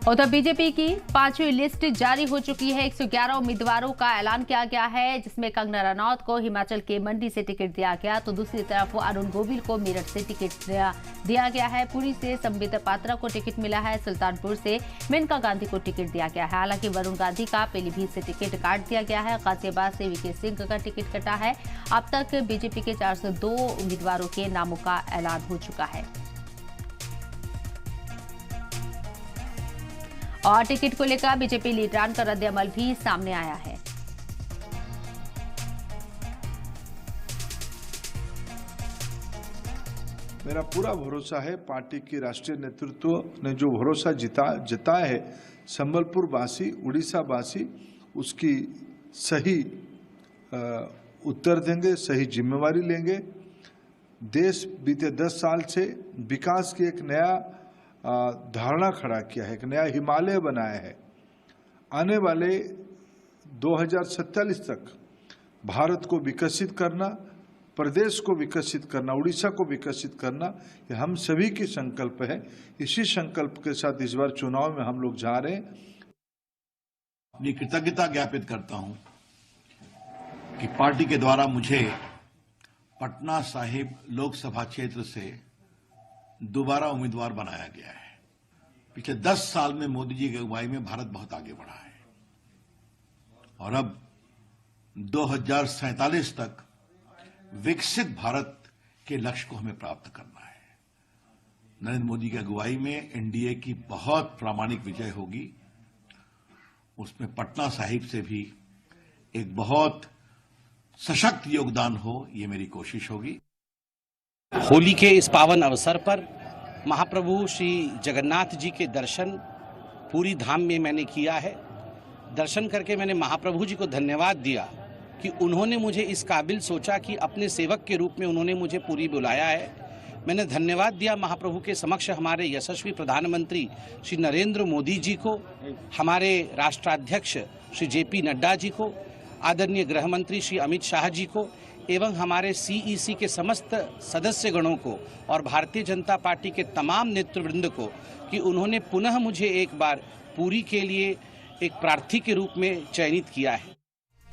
उधर बीजेपी की 5वीं लिस्ट जारी हो चुकी है। 111 उम्मीदवारों का ऐलान किया गया है, जिसमें कंगना रनौत को हिमाचल के मंडी से टिकट दिया गया, तो दूसरी तरफ अरुण गोविल को मेरठ से टिकट दिया गया है। पुरी से संबित पात्रा को टिकट मिला है। सुल्तानपुर से मेनका गांधी को टिकट दिया गया है। हालांकि वरुण गांधी का पीलीभीत से टिकट काट दिया गया है। गाजियाबाद से वीके सिंह का टिकट कटा है। अब तक बीजेपी के 402 उम्मीदवारों के नामों का ऐलान हो चुका है और टिकट को लेकर बीजेपी लीडरान का रद्द-ए-अमल भी सामने आया है। मेरा पूरा भरोसा है, पार्टी की राष्ट्रीय नेतृत्व ने जो भरोसा जताया है संबलपुर वासी, उड़ीसा वासी उसकी सही उत्तर देंगे, सही जिम्मेवारी लेंगे। देश बीते 10 साल से विकास की एक नया धारणा खड़ा किया है, एक नया हिमालय बनाया है। आने वाले 2047 तक भारत को विकसित करना, प्रदेश को विकसित करना, उड़ीसा को विकसित करना, ये हम सभी की संकल्प है। इसी संकल्प के साथ इस बार चुनाव में हम लोग जा रहे हैं। अपनी कृतज्ञता ज्ञापित करता हूं कि पार्टी के द्वारा मुझे पटना साहिब लोकसभा क्षेत्र से दोबारा उम्मीदवार बनाया गया है। पिछले 10 साल में मोदी जी की अगुवाई में भारत बहुत आगे बढ़ा है और अब 2047 तक विकसित भारत के लक्ष्य को हमें प्राप्त करना है। नरेंद्र मोदी की अगुवाई में एनडीए की बहुत प्रामाणिक विजय होगी। उसमें पटना साहिब से भी एक बहुत सशक्त योगदान हो, ये मेरी कोशिश होगी। होली के इस पावन अवसर पर महाप्रभु श्री जगन्नाथ जी के दर्शन पूरी धाम में मैंने किया है। दर्शन करके मैंने महाप्रभु जी को धन्यवाद दिया कि उन्होंने मुझे इस काबिल सोचा कि अपने सेवक के रूप में उन्होंने मुझे पूरी बुलाया है। मैंने धन्यवाद दिया महाप्रभु के समक्ष हमारे यशस्वी प्रधानमंत्री श्री नरेंद्र मोदी जी को, हमारे राष्ट्राध्यक्ष श्री जेपी नड्डा जी को, आदरणीय गृह मंत्री श्री अमित शाह जी को एवं हमारे सीईसी के समस्त सदस्यगणों को और भारतीय जनता पार्टी के तमाम नेतृवृंद को कि उन्होंने पुनः मुझे एक बार पुरी के लिए एक प्रार्थी के रूप में चयनित किया है।